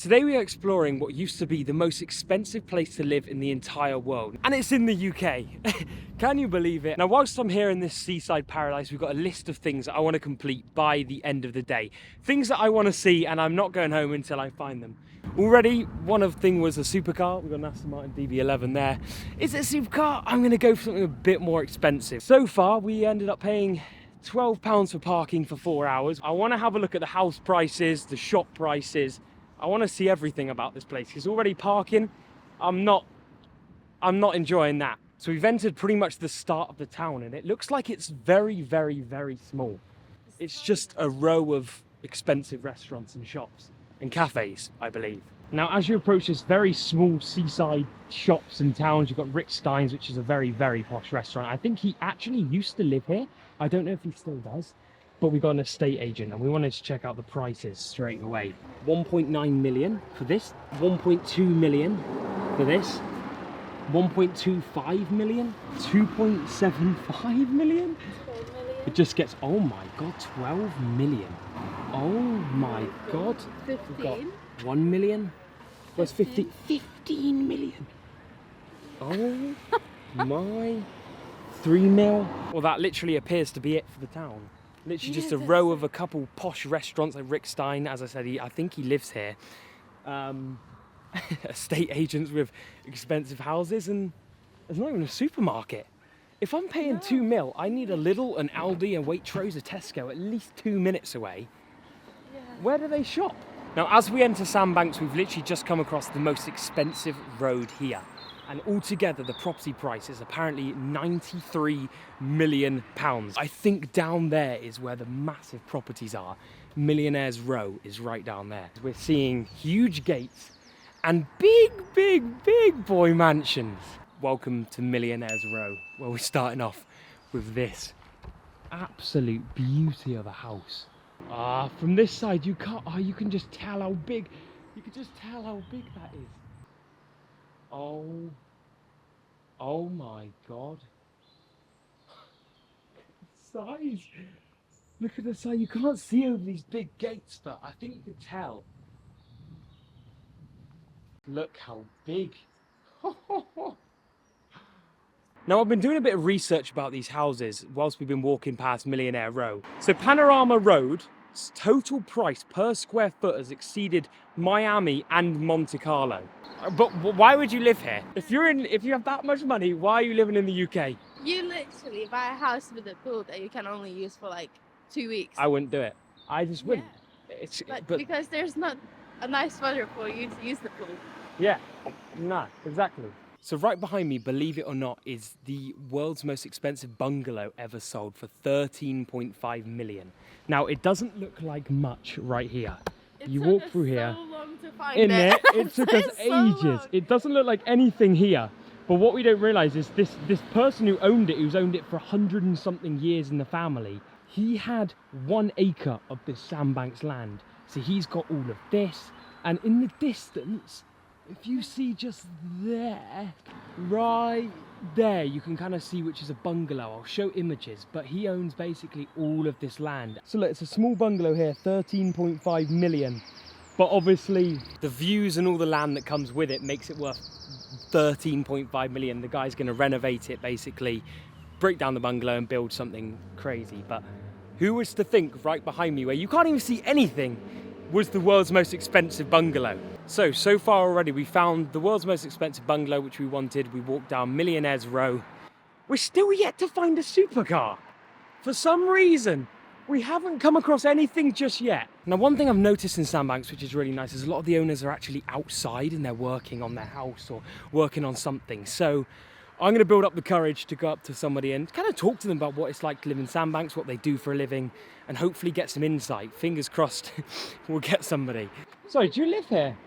Today we are exploring what used to be the most expensive place to live in the entire world. And it's in the UK. Can you believe it? Now, whilst I'm here in this seaside paradise, we've got a list of things that I want to complete by the end of the day. Things that I want to see, and I'm not going home until I find them. Already, one of the things was a supercar. We've got an Aston Martin DB11 there. Is it a supercar? I'm going to go for something a bit more expensive. So far, we ended up paying £12 for parking for 4 hours. I want to have a look at the house prices, the shop prices. I want to see everything about this place because already parking, I'm not enjoying that. So we've entered pretty much the start of the town and it looks like it's very, very, very small. It's just a row of expensive restaurants and shops and cafes, I believe. Now, as you approach this very small seaside shops and towns, you've got Rick Stein's, which is a very, very posh restaurant. I think he actually used to live here. I don't know if he still does. But we got an estate agent and we wanted to check out the prices straight away. 1.9 million for this, 1.2 million for this, 1.25 million, 2.75 million. It just gets, oh my god, 12 million. Oh my god. 15. We've got 1 million. Where's 15 million. Oh my. 3 mil. Well, that literally appears to be it for the town. Literally just a row of a couple posh restaurants like Rick Stein. As I said, I think he lives here. Estate agents with expensive houses, and there's not even a supermarket. If I'm paying 2 mil, I need a Lidl, an Aldi, a Waitrose, a Tesco at least 2 minutes away. Yeah. Where do they shop? Now, as we enter Sandbanks, we've literally just come across the most expensive road here. And altogether, the property price is apparently £93 million. I think down there is where the massive properties are. Millionaires Row is right down there. We're seeing huge gates and big, big, big boy mansions. Welcome to Millionaires Row, where we're starting off with this absolute beauty of a house. From this side, you can just tell how big, that is. Oh my god. Size. Look at the size. You can't see over these big gates, but I think you can tell. Look how big. Now, I've been doing a bit of research about these houses whilst we've been walking past Millionaire Row. So Panorama Road's total price per square foot has exceeded Miami and Monte Carlo. But why would you live here? If you have that much money, why are you living in the UK? You literally buy a house with a pool that you can only use for like 2 weeks. I wouldn't do it. I just wouldn't. Yeah. But because there's not a nice weather for you to use the pool. Yeah, no, exactly. So right behind me, believe it or not, is the world's most expensive bungalow ever sold for 13.5 million. Now, it doesn't look like much right here. You walk through here. So long to find it. It took us ages. It doesn't look like anything here. But what we don't realise is this person who owned it, who's owned it for 100 and something years in the family, he had 1 acre of this Sandbanks land. So he's got all of this. And in the distance, if you see just there, right there, you can kind of see which is a bungalow. I'll show images, but he owns basically all of this land. So look, it's a small bungalow here, 13.5 million. But obviously the views and all the land that comes with it makes it worth 13.5 million. The guy's going to renovate it, basically, break down the bungalow and build something crazy. But who was to think right behind me, where you can't even see anything, was the world's most expensive bungalow? So far already we found the world's most expensive bungalow, which we wanted. We walked down Millionaires Row. We're still yet to find a supercar. For some reason, we haven't come across anything just yet. Now, one thing I've noticed in Sandbanks, which is really nice, is a lot of the owners are actually outside and they're working on their house or working on something. So I'm going to build up the courage to go up to somebody and kind of talk to them about what it's like to live in Sandbanks, what they do for a living, and hopefully get some insight. Fingers crossed we'll get somebody. Sorry, do you live here?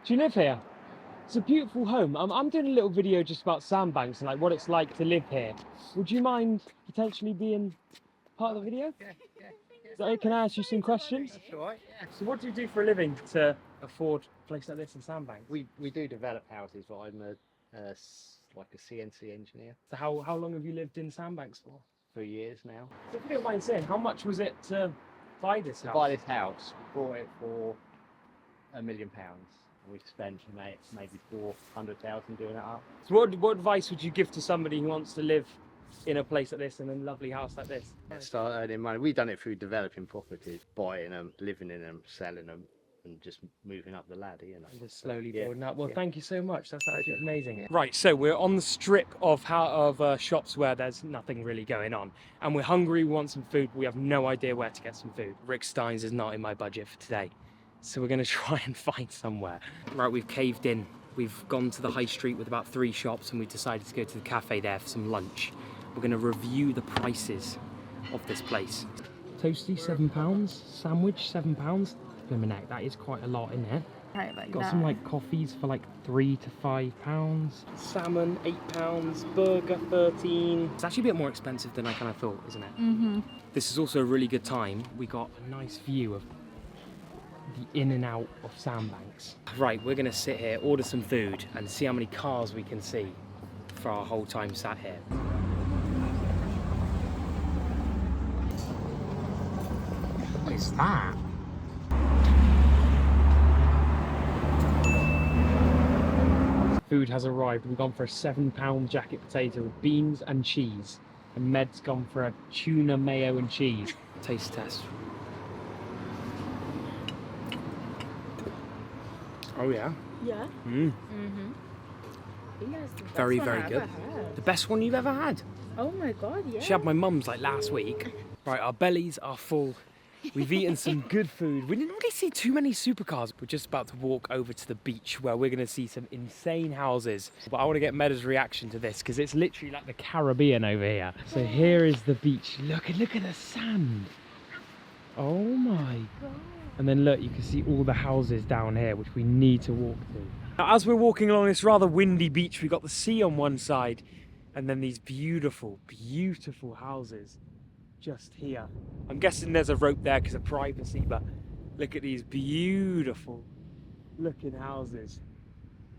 Do you live here? It's a beautiful home. I'm doing a little video just about Sandbanks and like what it's like to live here. Would you mind potentially being part of the video? Yeah. Is that okay? Can I ask you some questions? That's all right, yeah. So what do you do for a living to afford a place like this in Sandbanks? We do develop houses, but I'm like a CNC engineer. So how long have you lived in Sandbanks for? 3 years now. So if you don't mind saying, how much was it to buy this house? To buy this house, we bought it for £1 million. We've spent maybe 400,000 doing it up. So what advice would you give to somebody who wants to live in a place like this, in a lovely house like this? Start earning money. We've done it through developing properties, buying them, living in them, selling them, and just moving up the ladder, you know. And just slowly Yeah, building up. Well, yeah. thank you so much. That's absolutely amazing. Yeah. Right, so we're on the strip of shops where there's nothing really going on, and we're hungry. We want some food. We have no idea where to get some food. Rick Steins is not in my budget for today, so we're going to try and find somewhere. Right, we've caved in. We've gone to the high street with about 3 shops, and we decided to go to the cafe there for some lunch. We're going to review the prices of this place. Toasty, £7. Sandwich, £7. Neck, that is quite a lot in there. Right, like Got that. some like coffees for like £3 to £5. Salmon, £8. Burger, 13. It's actually a bit more expensive than I kind of thought, isn't it? Mm-hmm. This is also a really good time. We got a nice view of the in and out of Sandbanks. Right, we're gonna sit here, order some food, and see how many cars we can see for our whole time sat here. What is that? Food has arrived. We've gone for a £7 jacket potato with beans and cheese. And Med's gone for a tuna mayo and cheese. Taste test. Oh yeah. Yeah. Mm. Mm-hmm. Yes, the best Very, one very I good. ever had. The best one you've ever had. Oh my god, yeah. She had my mum's like last week. Right, our bellies are full. We've eaten some good food. We didn't really see too many supercars. We're just about to walk over to the beach where we're going to see some insane houses. But I want to get Meda's reaction to this because it's literally like the Caribbean over here. So here is the beach. Look at the sand. Oh my god. And then look, you can see all the houses down here, which we need to walk to. Now, as we're walking along this rather windy beach, we've got the sea on one side and then these beautiful, beautiful houses just here. I'm guessing there's a rope there because of privacy, but look at these beautiful looking houses.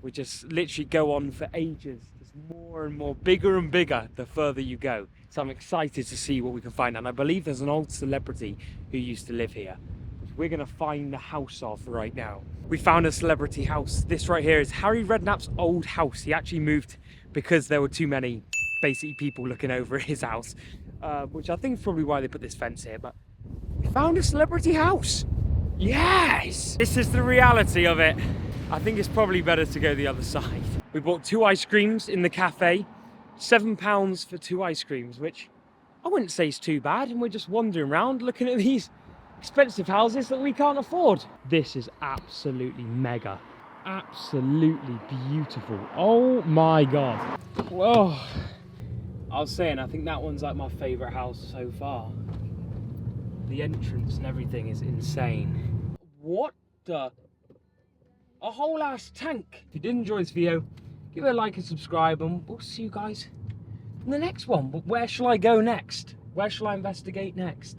We just literally go on for ages. There's more and more, bigger and bigger the further you go. So I'm excited to see what we can find. And I believe there's an old celebrity who used to live here, which we're gonna find the house of right now. We found a celebrity house. This right here is Harry Redknapp's old house. He actually moved because there were too many basically people looking over his house. Which I think is probably why they put this fence here, but we found a celebrity house. Yes! This is the reality of it. I think it's probably better to go the other side. We bought 2 ice creams in the cafe, £7 for 2 ice creams, which I wouldn't say is too bad, and we're just wandering around looking at these expensive houses that we can't afford. This is absolutely mega. Absolutely beautiful. Oh my god. Whoa. I was saying, I think that one's like my favourite house so far. The entrance and everything is insane. What the? A whole ass tank. If you did enjoy this video, give it a like and subscribe, and we'll see you guys in the next one. But where shall I go next? Where shall I investigate next?